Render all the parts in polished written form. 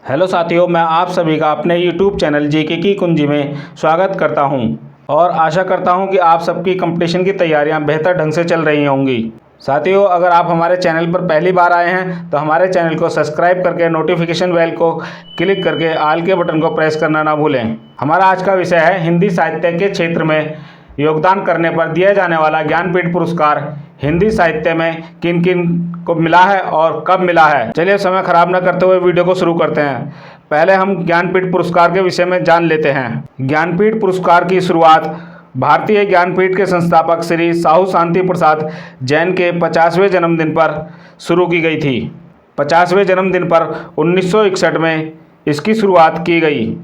Hello साथियों, मैं आप सभी का अपने YouTube चैनल जीके की कुंजी में स्वागत करता हूं और आशा करता हूं कि आप सबकी कंपटीशन की तैयारियां बेहतर ढंग से चल रही होंगी। साथियों, अगर आप हमारे चैनल पर पहली बार आए हैं तो हमारे चैनल को सब्सक्राइब करके नोटिफिकेशन बेल को क्लिक करके ऑल के बटन को प्रेस करना ना भूलें। हमारा आज का विषय है हिंदी साहित्य के क्षेत्र में योगदान करने पर दिया जाने वाला ज्ञानपीठ पुरस्कार हिंदी साहित्य में किन किन को मिला है और कब मिला है। चलिए समय खराब न करते हुए वीडियो को शुरू करते हैं। पहले हम ज्ञानपीठ पुरस्कार के विषय में जान लेते हैं। ज्ञानपीठ पुरस्कार की शुरुआत भारतीय ज्ञानपीठ के संस्थापक श्री साहू शांति प्रसाद जैन के 50वें जन्मदिन पर शुरू की गई थी। 50वें जन्मदिन पर 1961 में इसकी शुरुआत की गई।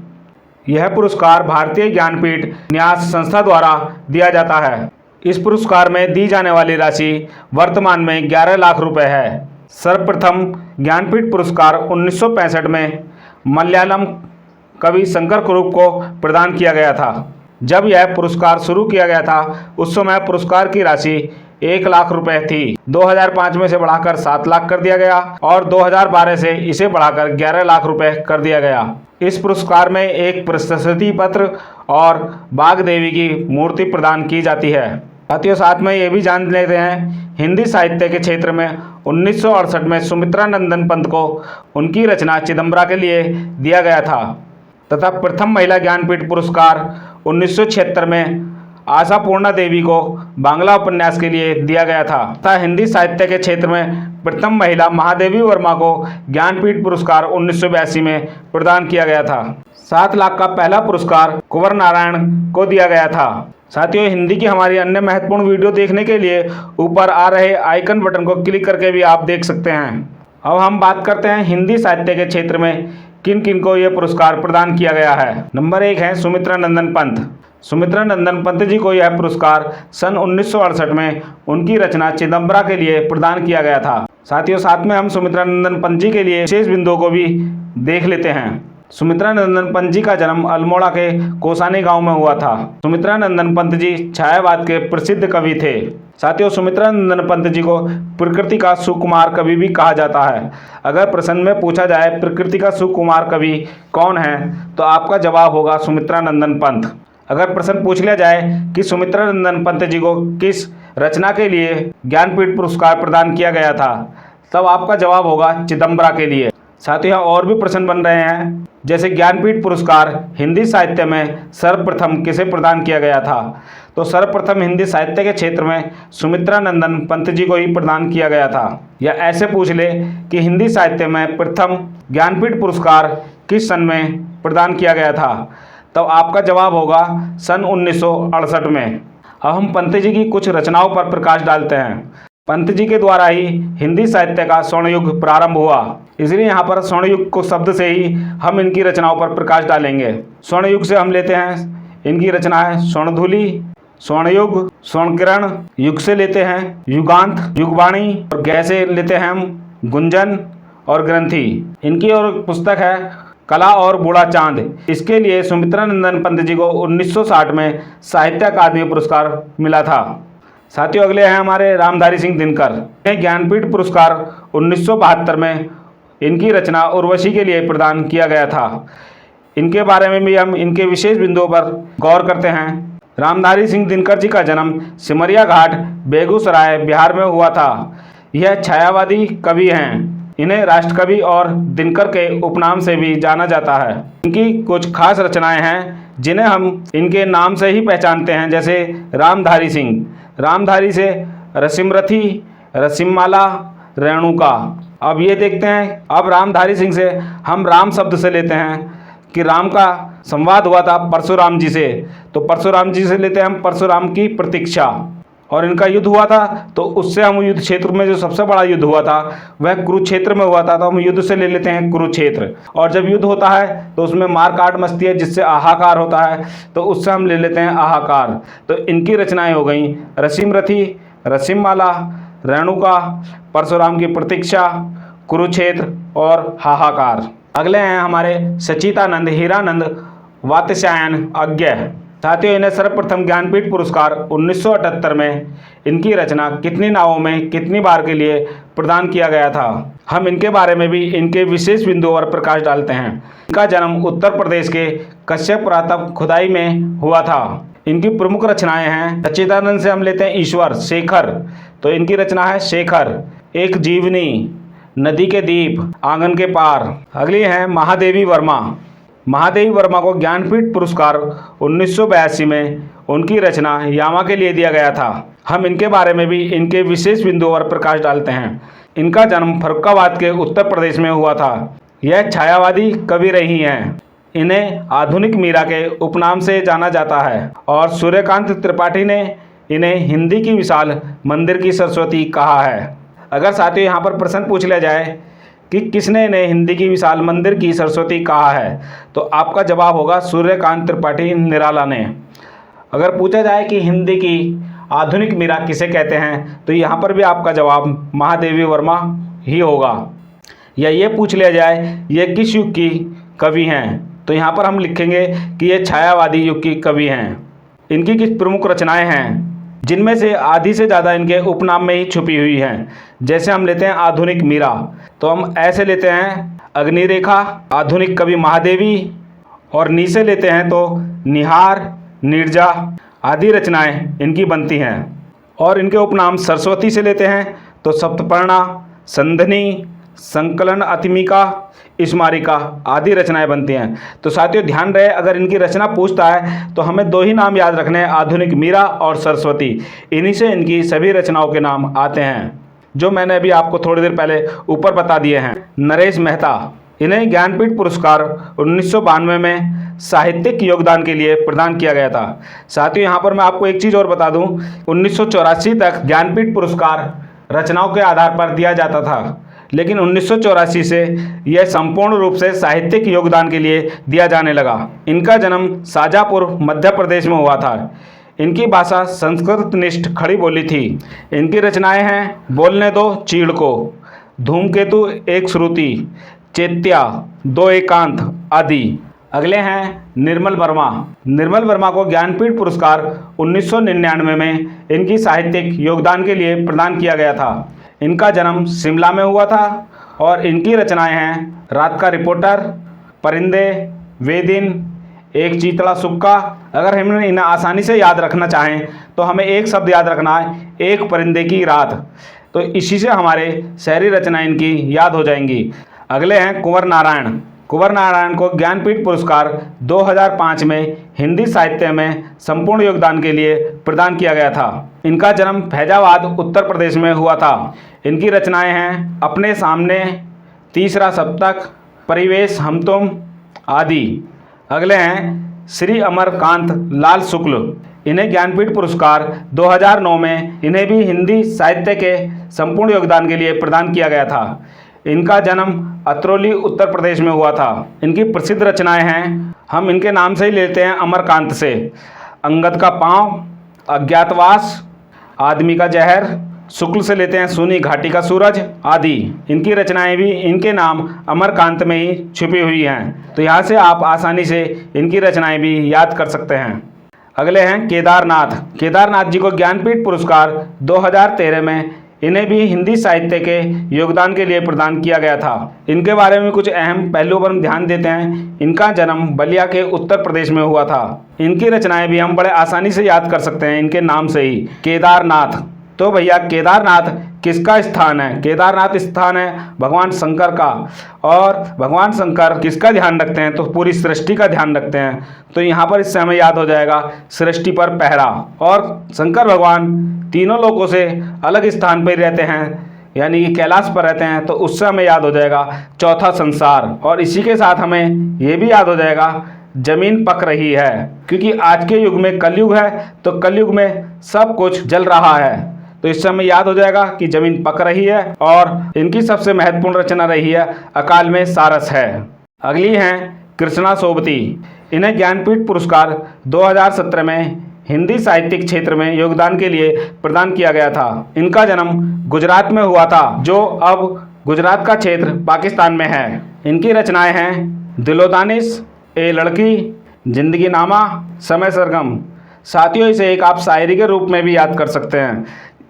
यह पुरस्कार भारतीय ज्ञानपीठ न्यास संस्था द्वारा दिया जाता है। इस पुरस्कार में दी जाने वाली राशि वर्तमान में 11 लाख रुपए है। सर्वप्रथम ज्ञानपीठ पुरस्कार 1965 में मलयालम कवि शंकर कुरुप को प्रदान किया गया था। जब यह पुरस्कार शुरू किया गया था उस समय पुरस्कार की राशि 1 लाख रुपए थी। 2005 में इसे बढ़ाकर 7 लाख कर दिया गया और 2012 से इसे बढ़ाकर 11 लाख रुपए कर दिया गया। इस पुरस्कार में एक प्रशस्ति पत्र और बाघ देवी की मूर्ति प्रदान की जाती है। साथियों, साथ में ये भी जान लेते हैं हिंदी साहित्य के क्षेत्र में 1968 में सुमित्रा नंदन पंत को उनकी रचना चिदंबरा के लिए दिया गया था तथा प्रथम महिला ज्ञानपीठ पुरस्कार 1976 में आशापूर्णा देवी को बांग्ला उपन्यास के लिए दिया गया था तथा हिंदी साहित्य के क्षेत्र में प्रथम महिला महादेवी वर्मा को ज्ञानपीठ पुरस्कार 1982 में प्रदान किया गया था। 7 लाख का पहला पुरस्कार कुंवर नारायण को दिया गया था। साथियों, हिंदी की हमारी अन्य महत्वपूर्ण वीडियो देखने के लिए ऊपर आ रहे आइकन बटन को क्लिक करके भी आप देख सकते हैं। अब हम बात करते हैं हिंदी साहित्य के क्षेत्र में किन किन को यह पुरस्कार प्रदान किया गया है। नंबर 1 है सुमित्रा नंदन पंत। सुमित्रा नंदन पंत जी को यह पुरस्कार सन 1968 में उनकी रचना चिदंबरा के लिए प्रदान किया गया था। साथियों, साथ में हम सुमित्रा नंदन पंत जी के लिए विशेष बिंदुओं को भी देख लेते हैं। सुमित्रा नंदन पंत जी का जन्म अल्मोड़ा के कोसानी गांव में हुआ था। सुमित्रा नंदन पंत जी छायावाद के प्रसिद्ध कवि थे। साथियों, सुमित्रा नंदन पंत जी को प्रकृति का सुकुमार कवि भी कहा जाता है। अगर प्रश्न में पूछा जाए प्रकृति का सुकुमार कवि कौन है तो आपका जवाब होगा सुमित्रा नंदन पंत। अगर प्रश्न पूछ लिया जाए कि सुमित्रा नंदन पंत जी को किस रचना के लिए ज्ञानपीठ पुरस्कार प्रदान किया गया था तब आपका जवाब होगा चिदंबरा के लिए। साथियों, और भी प्रश्न बन रहे हैं जैसे ज्ञानपीठ पुरस्कार हिंदी साहित्य में सर्वप्रथम किसे प्रदान किया गया था तो सर्वप्रथम हिंदी साहित्य के क्षेत्र में सुमित्रा नंदन पंत जी को ही प्रदान किया गया था। या ऐसे पूछ ले कि हिंदी साहित्य में प्रथम ज्ञानपीठ पुरस्कार किस सन में प्रदान किया गया था तो आपका जवाब होगा सन 1968 में। अब हम पंत जी की कुछ रचनाओं पर प्रकाश डालते हैं। पंत जी के द्वारा ही हिंदी साहित्य का स्वर्ण युग प्रारंभ हुआ, इसलिए यहाँ पर स्वर्ण युग को शब्द से ही हम इनकी रचनाओं पर प्रकाश डालेंगे। स्वर्ण युग से हम लेते हैं इनकी रचना है स्वर्णधूलि, स्वर्णयुग, स्वर्णकिरण। युग से लेते हैं युगांत, युगवाणी और गै से लेते हैं हम गुंजन और ग्रंथि। इनकी और पुस्तक है कला और बूढ़ा चांद। इसके लिए सुमित्रा नंदन पंत जी को 1960 में साहित्य अकादमी पुरस्कार मिला था। साथियों, अगले हैं हमारे रामधारी सिंह दिनकर। ज्ञानपीठ पुरस्कार 1972 में इनकी रचना उर्वशी के लिए प्रदान किया गया था। इनके बारे में भी हम इनके विशेष बिंदुओं पर गौर करते हैं। रामधारी सिंह दिनकर जी का जन्म सिमरिया घाट, बेगूसराय, बिहार में हुआ था। यह छायावादी कवि हैं। इन्हें राष्ट्रकवि और दिनकर के उपनाम से भी जाना जाता है। इनकी कुछ खास रचनाएं हैं जिन्हें हम इनके नाम से ही पहचानते हैं, जैसे रामधारी सिंह। रामधारी से रसिमरथी, रसिममाला, रेणुका। अब ये देखते हैं, अब रामधारी सिंह से हम राम शब्द से लेते हैं कि राम का संवाद हुआ था परशुराम जी से, तो परशुराम जी से लेते हैं हम परशुराम की प्रतीक्षा। और इनका युद्ध हुआ था तो उससे हम युद्ध क्षेत्र में जो सबसे बड़ा युद्ध हुआ था वह कुरुक्षेत्र में हुआ था, तो हम युद्ध से ले लेते हैं कुरुक्षेत्र। और जब युद्ध होता है तो उसमें मार काट मस्ती है जिससे हाहाकार होता है, तो उससे हम ले लेते हैं हाहाकार। तो इनकी रचनाएं हो गई रसिमरथी, रसिममाला, रेणुका, परशुराम की प्रतीक्षा, कुरुक्षेत्र और हाहाकार। अगले हैं हमारे सचितानंद हीरानंद वात्स्यायन अज्ञ। साथियों, इन्हें सर्वप्रथम ज्ञानपीठ पुरस्कार 1978 में इनकी रचना कितनी नावों में कितनी बार के लिए प्रदान किया गया था। हम इनके बारे में भी इनके विशेष बिंदुओं पर प्रकाश डालते हैं। इनका जन्म उत्तर प्रदेश के कश्यप पुरातत्व खुदाई में हुआ था। इनकी प्रमुख रचनाएं हैं, सच्चिदानंद से हम लेते हैं ईश्वर, शेखर, तो इनकी रचना है शेखर, एक जीवनी, नदी के दीप, आंगन के पार। अगली है महादेवी वर्मा। महादेवी वर्मा को ज्ञानपीठ पुरस्कार 1982 में उनकी रचना यामा के लिए दिया गया था। हम इनके बारे में भी इनके विशेष बिंदुओं पर प्रकाश डालते हैं। इनका जन्म फर्रुखाबाद के उत्तर प्रदेश में हुआ था। यह छायावादी कवि रही हैं। इन्हें आधुनिक मीरा के उपनाम से जाना जाता है और सूर्यकांत त्रिपाठी ने इन्हें हिंदी की विशाल मंदिर की सरस्वती कहा है। अगर साथियों यहाँ पर प्रश्न पूछ लिया जाए कि किसने इन्हें हिंदी की विशाल मंदिर की सरस्वती कहा है, तो आपका जवाब होगा सूर्यकांत त्रिपाठी निराला ने। अगर पूछा जाए कि हिंदी की आधुनिक मीरा किसे कहते हैं, तो यहाँ पर भी आपका जवाब महादेवी वर्मा ही होगा। या ये पूछ लिया जाए ये किस युग की कवि हैं, तो यहाँ पर हम लिखेंगे कि ये छायावादी युग की कवि हैं। इनकी किस प्रमुख रचनाएं हैं, जिनमें से आधी से ज़्यादा इनके उपनाम में ही छुपी हुई हैं। जैसे हम लेते हैं आधुनिक मीरा, तो हम ऐसे लेते हैं अग्निरेखा, आधुनिक कवि महादेवी, और नी से लेते हैं तो निहार, नीरजा आदि रचनाएं इनकी बनती हैं। और इनके उपनाम सरस्वती से लेते हैं तो सप्तपर्णा, संधनी, संकलन अतिमिका, स्मारिका आदि रचनाएं बनती हैं। तो साथियों ध्यान रहे, अगर इनकी रचना पूछता है तो हमें दो ही नाम याद रखने हैं, आधुनिक मीरा और सरस्वती। इन्हीं से इनकी सभी रचनाओं के नाम आते हैं, जो मैंने अभी आपको थोड़ी देर पहले ऊपर बता दिए हैं। नरेश मेहता, इन्हें ज्ञानपीठ पुरस्कार 1992 में साहित्यिक योगदान के लिए प्रदान किया गया था। साथियों यहाँ पर मैं आपको एक चीज़ और बता दूँ, 1984 तक ज्ञानपीठ पुरस्कार रचनाओं के आधार पर दिया जाता था, लेकिन 1984 से यह संपूर्ण रूप से साहित्यिक योगदान के लिए दिया जाने लगा। इनका जन्म शाजापुर मध्य प्रदेश में हुआ था। इनकी भाषा संस्कृतनिष्ठ खड़ी बोली थी। इनकी रचनाएं हैं बोलने दो चीड़ को, धूमकेतु एक श्रुति, चेत्या, दो एकांत आदि। अगले हैं निर्मल वर्मा। निर्मल वर्मा को ज्ञानपीठ पुरस्कार 1999 में इनकी साहित्यिक योगदान के लिए प्रदान किया गया था। इनका जन्म शिमला में हुआ था और इनकी रचनाएं हैं रात का रिपोर्टर, परिंदे, वे दिन, एक चीतड़ा सुक्का। अगर हम इन्हें आसानी से याद रखना चाहें तो हमें एक शब्द याद रखना है, एक परिंदे की रात, तो इसी से हमारे शहरी रचनाएं इनकी याद हो जाएंगी। अगले हैं कुंवर नारायण। कुंवर नारायण को ज्ञानपीठ पुरस्कार 2005 में हिंदी साहित्य में संपूर्ण योगदान के लिए प्रदान किया गया था। इनका जन्म फैजाबाद उत्तर प्रदेश में हुआ था। इनकी रचनाएं हैं अपने सामने, तीसरा सप्तक, परिवेश, हम तुम आदि। अगले हैं श्री अमरकांत लाल शुक्ल। इन्हें ज्ञानपीठ पुरस्कार 2009 में इन्हें भी हिंदी साहित्य के संपूर्ण योगदान के लिए प्रदान किया गया था। इनका जन्म अतरौली उत्तर प्रदेश में हुआ था। इनकी प्रसिद्ध रचनाएं हैं, हम इनके नाम से ही लेते हैं अमरकांत से, अंगद का पाँव, अज्ञातवास, आदमी का जहर, शुक्ल से लेते हैं सूनी घाटी का सूरज आदि। इनकी रचनाएं भी इनके नाम अमरकांत में ही छुपी हुई हैं, तो यहाँ से आप आसानी से इनकी रचनाएं भी याद कर सकते हैं। अगले हैं केदारनाथ। केदारनाथ जी को ज्ञानपीठ पुरस्कार 2013 में इन्हें भी हिंदी साहित्य के योगदान के लिए प्रदान किया गया था। इनके बारे में कुछ अहम पहलुओं पर हम ध्यान देते हैं। इनका जन्म बलिया के उत्तर प्रदेश में हुआ था। इनकी रचनाएं भी हम बड़े आसानी से याद कर सकते हैं इनके नाम से ही, केदारनाथ। तो भैया केदारनाथ किसका स्थान है? केदारनाथ स्थान है भगवान शंकर का। और भगवान शंकर किसका ध्यान रखते हैं? तो पूरी सृष्टि का ध्यान रखते हैं। तो यहाँ पर इससे हमें याद हो जाएगा सृष्टि पर पहरा। और शंकर भगवान तीनों लोकों से अलग स्थान पर रहते हैं, यानी कि कैलाश पर रहते हैं, तो उससे हमें याद हो जाएगा चौथा संसार। और इसी के साथ हमें ये भी याद हो जाएगा जमीन पक रही है, क्योंकि आज के युग में कलयुग है, तो कलयुग में सब कुछ जल रहा है। तो इससे हमें याद हो जाएगा कि जमीन पक रही है। और इनकी सबसे महत्वपूर्ण रचना रही है अकाल में सारस है। अगली हैं कृष्णा सोबती। इन्हें ज्ञानपीठ पुरस्कार 2017 में हिंदी साहित्यिक क्षेत्र में योगदान के लिए प्रदान किया गया था। इनका जन्म गुजरात में हुआ था, जो अब गुजरात का क्षेत्र पाकिस्तान में है। इनकी रचनाएं हैं दिलोदानिश, ए लड़की, जिंदगी नामा, समय सरगम। साथियों इसे एक आप शायरी के रूप में भी याद कर सकते हैं।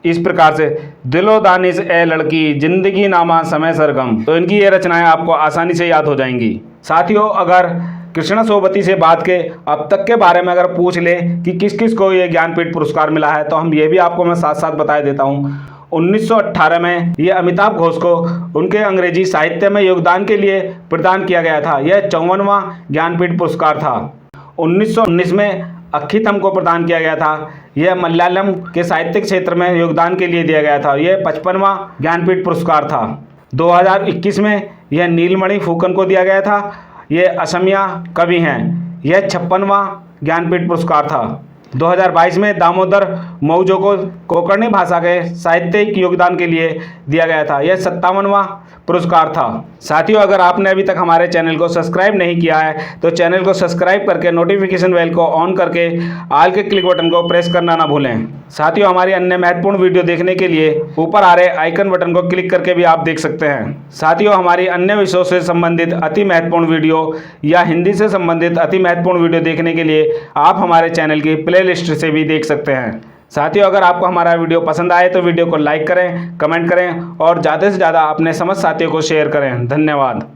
इस प्रकार से दिलो दानिश ए लड़की, जिंदगी नामा समय सरगम। तो इनकी ये रचनाएं आपको आसानी से याद हो जाएंगी। साथियों, अगर कृष्णा सोबती से बात के अब तक के बारे में अगर पूछ ले कि किस किस को ये ज्ञानपीठ पुरस्कार मिला है, तो हम ये भी आपको मैं साथ साथ बता देता हूँ। 1918 में ये अमिताभ घोष को उनके अंग्रेजी साहित्य में योगदान के लिए प्रदान किया गया था। यह 54वां ज्ञानपीठ पुरस्कार था। 1919 में अक्खीथम को प्रदान किया गया था। यह मलयालम के साहित्यिक क्षेत्र में योगदान के लिए दिया गया था। यह 55वां ज्ञानपीठ पुरस्कार था। 2021 में यह नीलमणि फूकन को दिया गया था। ये असमिया कवि हैं। यह 56वां ज्ञानपीठ पुरस्कार था। 2022 में दामोदर मौजो को कोंकणी भाषा के साहित्यिक योगदान के लिए दिया गया था। यह 57वां पुरस्कार था। साथियों, अगर आपने अभी तक हमारे चैनल को सब्सक्राइब नहीं किया है तो चैनल को सब्सक्राइब करके नोटिफिकेशन बेल को ऑन करके ऑल के क्लिक बटन को प्रेस करना ना भूलें। साथियों, हमारी अन्य महत्वपूर्ण वीडियो देखने के लिए ऊपर आ रहे आइकन बटन को क्लिक करके भी आप देख सकते हैं। साथियों, हमारी अन्य विषयों से संबंधित अति महत्वपूर्ण वीडियो या हिंदी से संबंधित अति महत्वपूर्ण वीडियो देखने के लिए आप हमारे चैनल की प्लेलिस्ट से भी देख सकते हैं। साथियों, अगर आपको हमारा वीडियो पसंद आए तो वीडियो को लाइक करें, कमेंट करें और ज़्यादा से ज़्यादा अपने समस्त साथियों को शेयर करें। धन्यवाद।